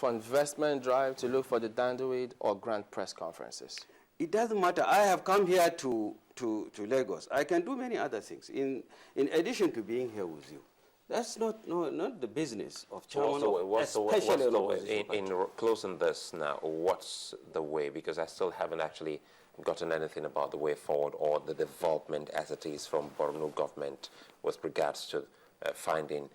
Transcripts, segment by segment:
for investment drive to look for the dandiweed or grant press conferences? It doesn't matter. I have come here to Lagos. I can do many other things in addition to being here with you. That's not the business of chairman, in closing this now, what's the way? Because I still haven't actually gotten anything about the way forward or the development as it is from Borno government with regards to finding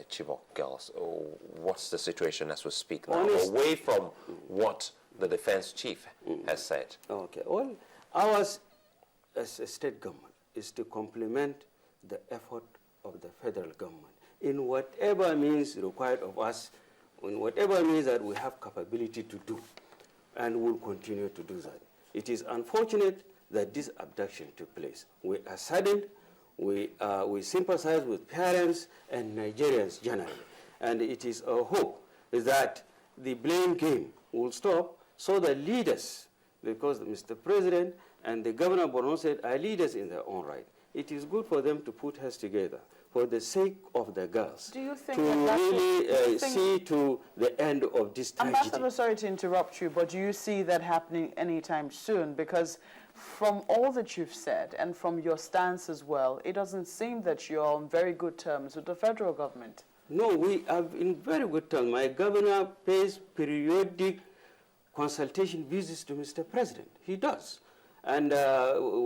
Chibok girls. What's the situation as we speak now, away from what the defense chief has said? Okay, well, ours as a state government is to complement the effort of the federal government in whatever means required of us, in whatever means that we have capability to do, and we'll continue to do that. It is unfortunate that this abduction took place. We are saddened, we sympathize with parents and Nigerians generally, and it is our hope that the blame game will stop so the leaders, because Mr. President and the Governor of Borno State are leaders in their own right, it is good for them to put heads together for the sake of the girls. Do you think to really see to the end of this tragedy? Ambassador, sorry to interrupt you, but do you see that happening anytime soon? Because from all that you've said and from your stance as well, it doesn't seem that you're on very good terms with the federal government. No, we are in very good terms. My governor pays periodic consultation visits to Mr. President. He does. And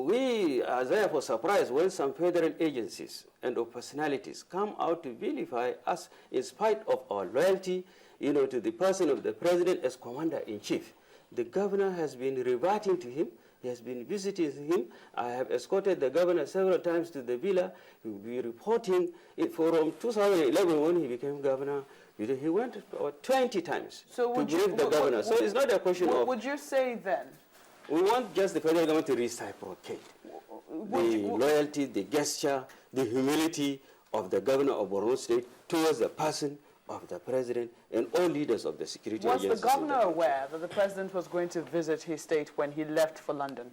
we are therefore surprised when some federal agencies and personalities come out to vilify us in spite of our loyalty, to the person of the president as commander-in-chief. The governor has been reverting to him. He has been visiting him. I have escorted the governor several times to the villa. He will be reporting it from 2011 when he became governor. He went about 20 times to brief the governor. So it's not a question of... Would you say then? We want just the federal government to reciprocate the loyalty, the gesture, the humility of the governor of Borno State towards the person of the president and all leaders of the security agencies. Was the governor aware that the president was going to visit his state when he left for London?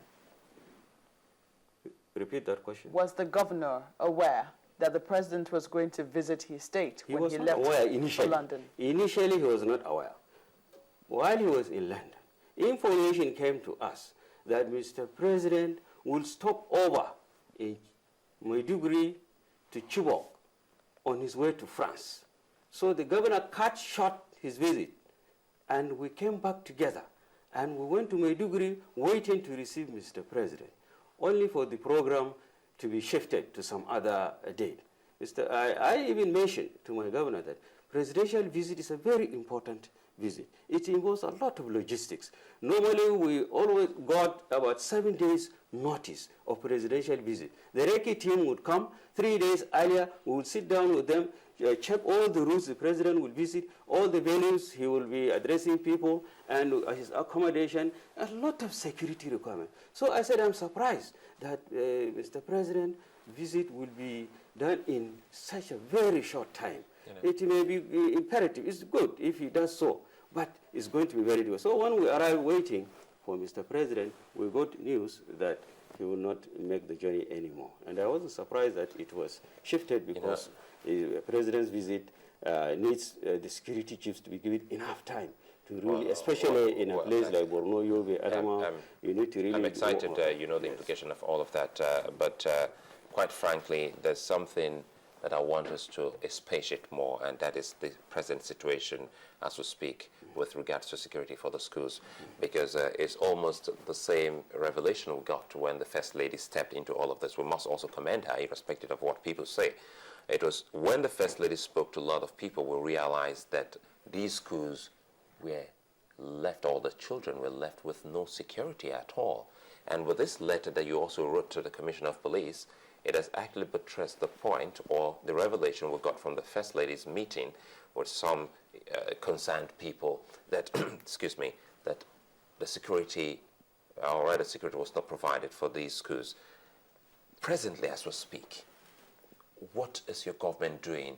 Repeat that question. Was the governor aware that the president was going to visit his state when he left for London? Initially, he was not aware. While he was in London, information came to us that Mr. President will stop over in Maiduguri to Chibok on his way to France. So the governor cut short his visit, and we came back together, and we went to Maiduguri waiting to receive Mr. President, only for the program to be shifted to some other date. I even mentioned to my governor that presidential visit is a very important visit. It involves a lot of logistics. Normally, we always got about 7 days notice of presidential visit. The Reiki team would come 3 days earlier. We would sit down with them, check all the routes the president will visit, all the venues he will be addressing people, and his accommodation, a lot of security requirements. So I said, I'm surprised that Mr. President's visit will be done in such a very short time. It may be imperative. It's good if he does so, but it's going to be very difficult. So when we arrive waiting for Mr. President, we got news that he will not make the journey anymore. And I wasn't surprised that it was shifted because the president's visit needs the security chiefs to be given enough time to really, especially in a place like Borno, Yobe, Adama, you need to really... I'm excited, the implication of all of that, but quite frankly, there's something that I want us to expatiate more, and that is the present situation as we speak with regards to security for the schools, because it's almost the same revelation we got when the First Lady stepped into all of this. We must also commend her, irrespective of what people say. It was when the First Lady spoke to a lot of people, we realized that these schools were left, all the children were left with no security at all. And with this letter that you also wrote to the Commissioner of Police, it has actually buttressed the point or the revelation we got from the First Lady's meeting with some concerned people that, excuse me, that the security, or rather security was not provided for these schools. Presently, as we speak, what is your government doing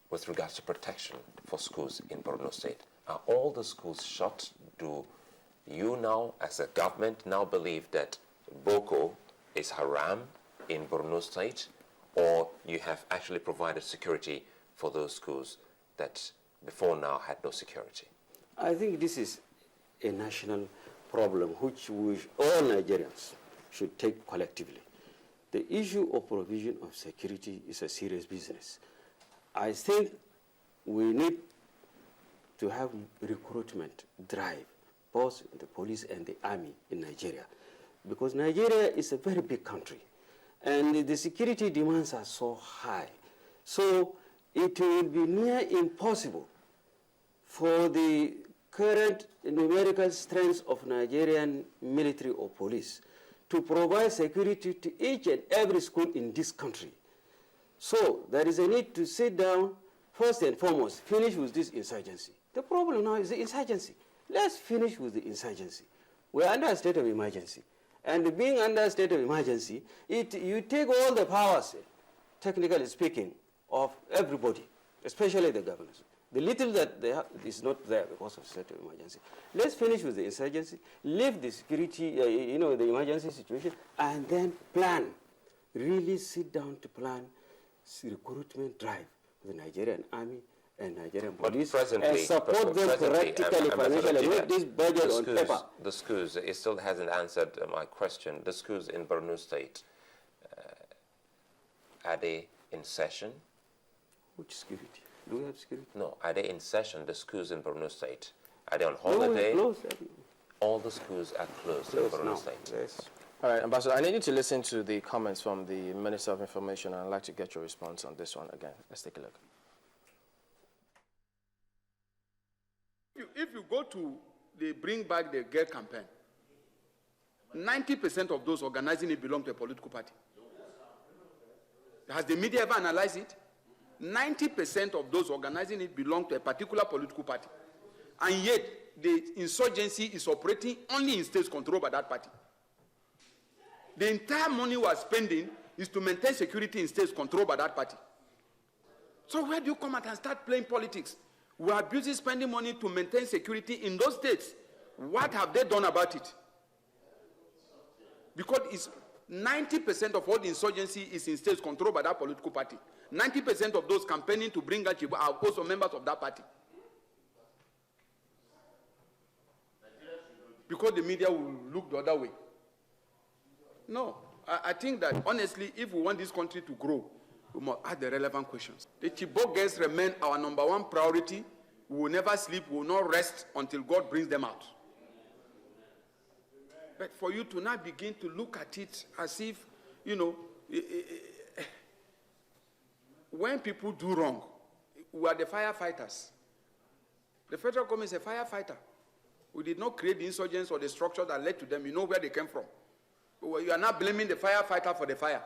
with regards to protection for schools in Borno State? Are all the schools shut? Do you now, as a government, now believe that Boko is haram in Borno State, or you have actually provided security for those schools that before now had no security? I think this is a national problem which all Nigerians should take collectively. The issue of provision of security is a serious business. I think we need to have recruitment drive, both in the police and the army in Nigeria, because Nigeria is a very big country, and the security demands are so high. So it will be near impossible for the current numerical strength of Nigerian military or police to provide security to each and every school in this country. So there is a need to sit down, first and foremost, finish with this insurgency. The problem now is the insurgency. Let's finish with the insurgency. We're under a state of emergency. And being under a state of emergency, you take all the powers, technically speaking, of everybody, especially the governors. The little that they have is not there because of state of emergency. Let's finish with the insurgency, leave the security, the emergency situation, and then plan. Really sit down to plan recruitment drive with the Nigerian army and Nigerian police and support them practically, financially, and make this budget on paper. The schools, it still hasn't answered my question. The schools in Borno State, are they in session? Which security? Do we have security? No, are they in session, the schools in Borno State? Are they on holiday? No, all the schools are closed in Borno State. Yes. All right, Ambassador, I need you to listen to the comments from the Minister of Information, and I'd like to get your response on this one again. Let's take a look. If you go to the Bring Back the Girl campaign, 90% of those organizing it belong to a political party. Has the media ever analyzed it? 90% of those organizing it belong to a particular political party. And yet, the insurgency is operating only in states controlled by that party. The entire money we are spending is to maintain security in states controlled by that party. So where do you come out and start playing politics? We are busy spending money to maintain security in those states. What have they done about it? Because it's 90% of all the insurgency is in states controlled by that political party. 90% of those campaigning to bring out Chibok are also members of that party. Because the media will look the other way. No, I think that honestly, if we want this country to grow, we must ask the relevant questions. The Chibok girls remain our #1 priority. We will never sleep, we will not rest until God brings them out. But for you to now begin to look at it as if, when people do wrong, we are the firefighters. The federal government is a firefighter. We did not create the insurgents or the structure that led to them. You know where they came from. You are not blaming the firefighter for the fire.